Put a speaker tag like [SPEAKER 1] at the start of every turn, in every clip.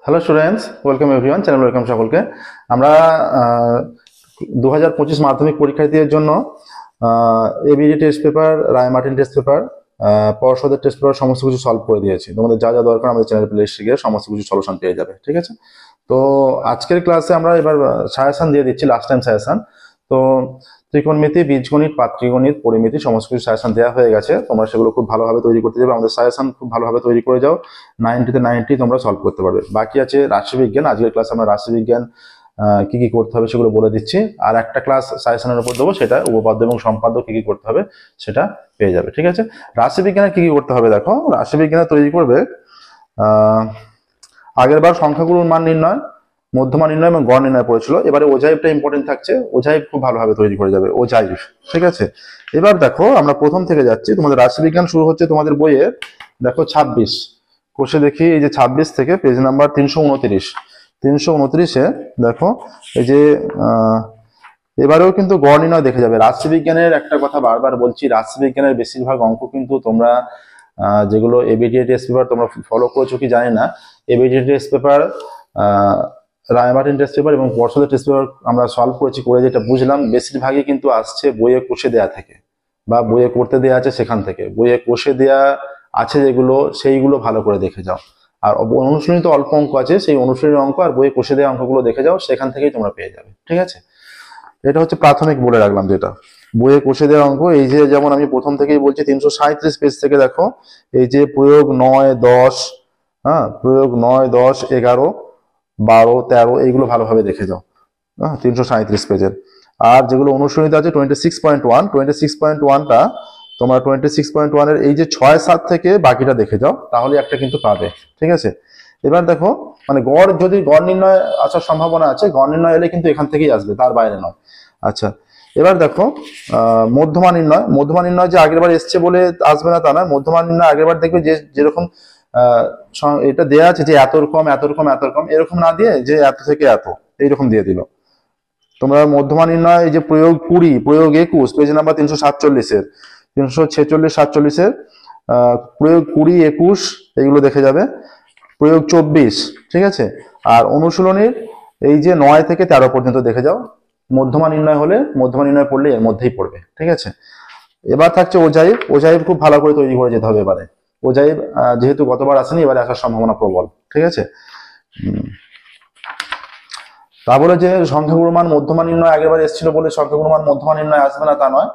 [SPEAKER 1] Hello students, welcome everyone, channel welcome সকলকে। আমরা 2025 মাধ্যমিক পরীক্ষার্থীদের জন্য এবিডি টেস্ট পেপার, রায় মার্টিন টেস্ট পেপার, পর্ষদের টেস্ট পেপার সমস্ত কিছু সলভ করে দিয়েছি। তোমাদের যা যা দরকার আমাদের চ্যানেল প্লেলিস্টে গিয়ে সমস্ত কিছু সলিউশন পেয়ে যাবে, ঠিক আছে? তো আজকের ক্লাসে আমরা এবার সাজেশন দিয়ে দিচ্ছি, লাস্ট টাইম সাজেশন। তো ত্রিকোণমিতি, বীজগণিত, পাট্রিগণিত, পরিমিতি সমস্ত কিছু সাজেশন দেওয়া হয়ে গেছে। তোমরা সেগুলো খুব ভালোভাবে তৈরি করতে যাবে। আমাদের সাজেশন খুব ভালোভাবে তৈরি করে যাও, 90-তে 90 তোমরা সলভ করতে পারবে। বাকি আছে রাশিবিজ্ঞান। আজকের ক্লাসে আমরা রাশিবিজ্ঞান কি কি করতে হবে সেগুলো বলে দিচ্ছি, আর একটা ক্লাস সাজেশনের উপর দেবো, সেটা উপপাদ্য এবং সম্পাদ্য কি কি করতে হবে সেটা পেয়ে যাবে, ঠিক আছে? রাশিবিজ্ঞানে কি কি করতে হবে দেখো। রাশিবিজ্ঞানে তৈরি করবে আগের বার সংখ্যাগুলোর মান নির্ণয়, মধ্যমা নির্ণয় এবং গড় নির্ণয় পড়েছিল। এবারে ওজাইভটা ইম্পর্টেন্ট থাকছে, ওজাইভ খুব ভালোভাবে তৈরি করে যাবে, ওজাইভ, ঠিক আছে? এবার দেখো আমরা প্রথম থেকে যাচ্ছি। তোমাদের রাশিবিজ্ঞান শুরু হচ্ছে তোমাদের বইয়ে, দেখো 26 কোষে দেখি, এই যে 26 থেকে পেজ নাম্বার 329 দেখো এই যে এবারেও কিন্তু গড় নির্ণয় দেখে যাবে। রাশিবিজ্ঞানের একটা কথা বারবার বলছি, রাশিবিজ্ঞানের বেশিরভাগ অঙ্ক কিন্তু তোমরা যেগুলো এবিটিএ টেস্ট পেপার তোমরা ফলো করেছো কি জানি না, এবিটিএ টেস্ট পেপার, রায় মার্টিন টেস্ট পেপার এবং পর্ষদের টেস্ট পেপার আমরা সলভ করেছি, করে যেটা বুঝলাম বেশিরভাগই কিন্তু আসছে বইয়ে কোষে দেয়া থেকে, বা বইয়ে করতে দেয়া আছে সেখান থেকে। বইয়ে কোষে দেয়া আছে যেগুলো, সেইগুলো ভালো করে দেখে যাও। আর অনুশীলনী তো অল্প অঙ্ক আছে, সেই অনুশীলনী অঙ্ক আর বইয়ে কোষে দেওয়া অঙ্কগুলো দেখে যাও, সেখান থেকেই তোমরা পেয়ে যাবে, ঠিক আছে? এটা হচ্ছে প্রাথমিক বলে রাখলাম, যেটা বইয়ে কষে দেওয়া অঙ্ক। এই যে যেমন আমি প্রথম থেকেই বলছি 337 পেজ থেকে দেখো, এই যে প্রয়োগ 9-10, হ্যাঁ, প্রয়োগ 9-10, 11, 12, 13 এইগুলো ভালোভাবে দেখে যাও, হ্যাঁ, 337 পেজের। আর যেগুলো অনুশীলনীতে আছে 26.1টা তোমরা 26.1 এর এই যে 6-7 থেকে বাকিটা দেখে যাও, তাহলে একটা কিন্তু পাবে, ঠিক আছে? এবার দেখো মানে গড়, যদি গড় নির্ণয় আসার সম্ভাবনা আছে, গড় নির্ণয় এলে কিন্তু এখান থেকেই আসবে, তার বাইরে নয়। আচ্ছা, এবার দেখো মধ্যমা নির্ণয়। মধ্যমা নির্ণয় যে আগের বার এসছে বলে আসবে না তা নয়। মধ্যমা নির্ণয় আগের বার দেখবে যে যেরকম এটা দেয়া আছে যে এত রকম এত রকম এত রকম, এরকম না দিয়ে যে এত থেকে এত এইরকম দিয়ে দিল। তোমরা মধ্যমা নির্ণয় এই যে প্রয়োগ 20, প্রয়োগ 21 পেজ নাম্বার 346-এর, 346-47-এর প্রয়োগ 20, 21 এইগুলো দেখে যাবে। প্রয়োগ 24, ঠিক আছে? আর অনুশীলনীর এই যে 9 থেকে 13 পর্যন্ত দেখে যাও। মধ্যমা নির্ণয় হলে, মধ্যমা নির্ণয় পড়লে এর মধ্যেই পড়বে, ঠিক আছে? এবার থাকছে ওজাইভ। ওজাইভ খুব ভালো করে তৈরি করে যেতে হবে এবারে। ওজাইভ যেহেতু গতবার আসেনি, এবারে আসার সম্ভাবনা প্রবল, ঠিক আছে? তারপরে যে সংখ্যাগুরু মান মধ্যমা নির্ণয় আগেরবার এসেছিল বলে সংখ্যাগুরু মান মধ্যমা নির্ণয় আসবে না তা নয়।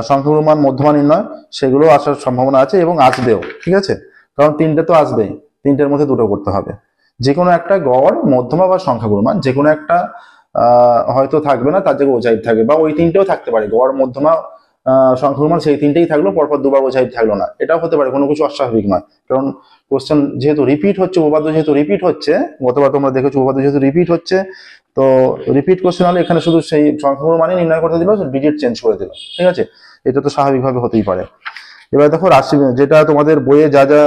[SPEAKER 1] সংখ্যাগুরু মান মধ্যমা নির্ণয় সেগুলো আসার সম্ভাবনা আছে এবং আসবেও, ঠিক আছে? কারণ 3টে তো আসবেই, 3টের মধ্যে 2টো করতে হবে। যে কোনো একটা গড়, মধ্যমা বা সংখ্যাগুরু মান যে কোনো একটা হয়তো থাকবে না, তার জায়গায় ওজাইভ থাকবে, বা ওই 3টেও থাকতে পারে, গড়, মধ্যমা, সংখ্যাগুরু মান, সেই 3টেই থাকলো, পরপর 2বার ওজাইভ থাকলো না, এটাও হতে পারে, কোনো কিছু অস্বাভাবিক নয়। কারণ কোশ্চেন যেহেতু রিপিট হচ্ছে, উপপাদ্য যেহেতু রিপিট হচ্ছে, গতবার তোমরা দেখেছো উপপাদ্য যেহেতু রিপিট হচ্ছে, তো রিপিট কোশ্চেন হলে এখানে শুধু সেই সংখ্যাগুরু মানে নির্ণয় করতে দিল, ডিজিট চেঞ্জ করে দিল, ঠিক আছে? এটা তো স্বাভাবিকভাবে হতেই পারে। এবার দেখো রাশি, যেটা তোমাদের বইয়ে যা যা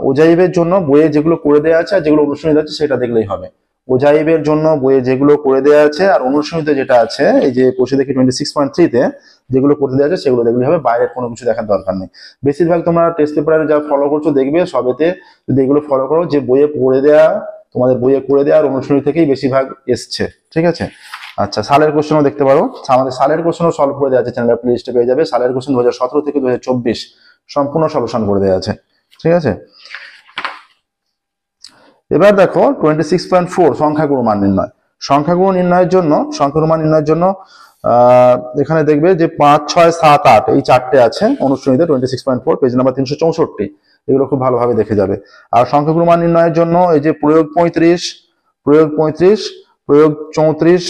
[SPEAKER 1] ওজাইভের জন্য বইয়ে যেগুলো করে দেওয়া আছে আর যেগুলো অনুশীলনী আছে সেটা দেখলেই হবে। ওজাইভের জন্য বইয়ে যেগুলো করে দেওয়া আছে আর অনুশীলনীতে যেটা আছে, এই যে কোষে দেখি 26.3-তে যেগুলো করতে দেওয়া আছে সেগুলো দেখলেই হবে, বাইরের কোনো কিছু দেখার দরকার নেই। বেশিরভাগ তোমরা টেস্ট পেপারে যা ফলো করছো দেখবে সবেতে, যদি এগুলো ফলো করো, যে বইয়ে করে দেওয়া, তোমাদের বইয়ে করে দেওয়া আর অনুশীলনী থেকেই বেশিরভাগ এসছে, ঠিক আছে? আচ্ছা, সালের কোশ্চেনও দেখতে পারো, আমাদের সালের কোশ্চেনও সলভ করে দেওয়া আছে, চ্যানেলের প্লেলিস্টে পেয়ে যাবে। সালের কোশ্চেন 2017 থেকে 2024 সম্পূর্ণ সলিউশন করে দেওয়া আছে, ঠিক আছে? এবার দেখো 26.4 সংখ্যাগুরু মান নির্ণয়। সংখ্যাগুরু নির্ণয়ের জন্য, সংখ্যাগুরু মান নির্ণয়ের জন্য এখানে দেখবে যে 5, 6, 7, 8 এই 4টে আছে অনুশীলনীতে 26.4 পেজ নাম্বার 364, এগুলো খুব ভালোভাবে দেখে যাবে। আর সংখ্যাগুরু মান নির্ণয়ের জন্য এই যে প্রয়োগ 35, প্রয়োগ 35, প্রয়োগ 34,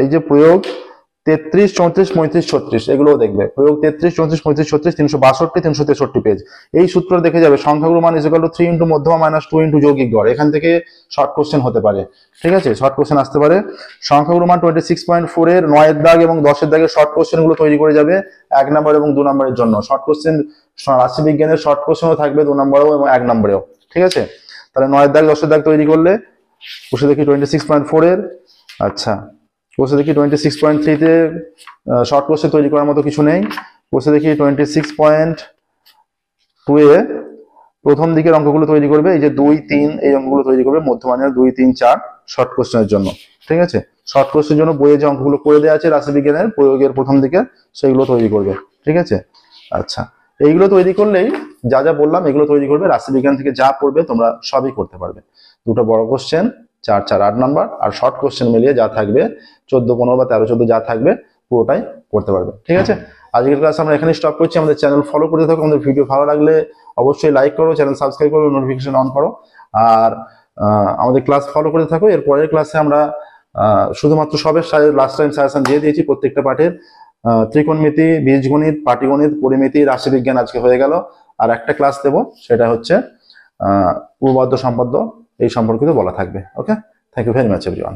[SPEAKER 1] এই যে প্রয়োগ 33, 34, 35, 36 এগুলোও দেখবে। প্রয়োগ 33, 34, 35, 36, 362, 363 পেজ। এই সূত্র দেখে যাবে সংখ্যাগুরু মান ইকুয়াল টু 3 ইন্টু মধ্যমা মাইনাস 2 ইন্টু যৌগিক গড়। এখান থেকে শর্ট কোশ্চেন হতে পারে, ঠিক আছে? শর্ট কোশ্চেন আসতে পারে। সংখ্যাগুরু মান 26.4 এর 9 এর দাগ এবং 10 এর দাগের শর্ট কোশ্চেন গুলো তৈরি করে যাবে 1 নম্বর এবং 2 নম্বরের জন্য। শর্ট কোশ্চেন রাশিবিজ্ঞানের শর্ট কোশ্চেনও থাকবে 2 নম্বরেও এবং 1 নম্বরেও, ঠিক আছে? তাহলে 9 এর দাগ 10 এর দাগ তৈরি করলে বসে দেখি 26.4 এর, আচ্ছা বসে দেখি 26.3-তে শর্ট কোশ্চেন তৈরি করার মতো কিছু নেই। বসে দেখি 26.2-এ প্রথম দিকের অঙ্কগুলো তৈরি করবে, এই যে 2, 3 এই অঙ্কগুলো তৈরি করবে মধ্যমানের 2, 3, 4 শর্ট কোশ্চেনের জন্য। ঠিক আছে, শর্ট কোশ্চেনের জন্য বইয়ে যে অঙ্কগুলো করে দেওয়া আছে রাশিবিজ্ঞানের প্রয়োগের প্রথম দিকে সেগুলো তৈরি করবে। ঠিক আছে, আচ্ছা এইগুলো তৈরি করলেই যা যা বললাম এগুলো তৈরি করবে, রাশিবিজ্ঞান থেকে যা পড়বে তোমরা সবই করতে পারবে। দুটো বড় কোশ্চেন 4, 4, 8 নাম্বার আর শর্ট কোশ্চেন মিলিয়ে যা থাকবে 14, 15 বা 13, 14 যা থাকবে পুরোটাই করতে পারবে। ঠিক আছে, আজকের ক্লাস আমরা এখানে স্টপ করছি। আমাদের চ্যানেল ফলো করতে থাকো, আমাদের ভিডিও ভালো লাগলে অবশ্যই লাইক করো, চ্যানেল সাবস্ক্রাইব করো, নোটিফিকেশন অন করো, আর আমাদের ক্লাস ফলো করতে থাকো। এর পরের ক্লাসে আমরা শুধুমাত্র সবের লাস্ট টাইম সাজেশন দিয়ে দিয়েছি প্রত্যেকটা পাঠের। ত্রিকোণমিতি, বীজগণিত, পাটিগণিত, পরিমিতি, রাশিবিজ্ঞান আজকে হয়ে গেল। আর একটা ক্লাস দেব, সেটা হচ্ছে উপপাদ্য সম্পাদ্য এই সম্পর্কিত বলা থাকবে। Okay, thank you very much everyone.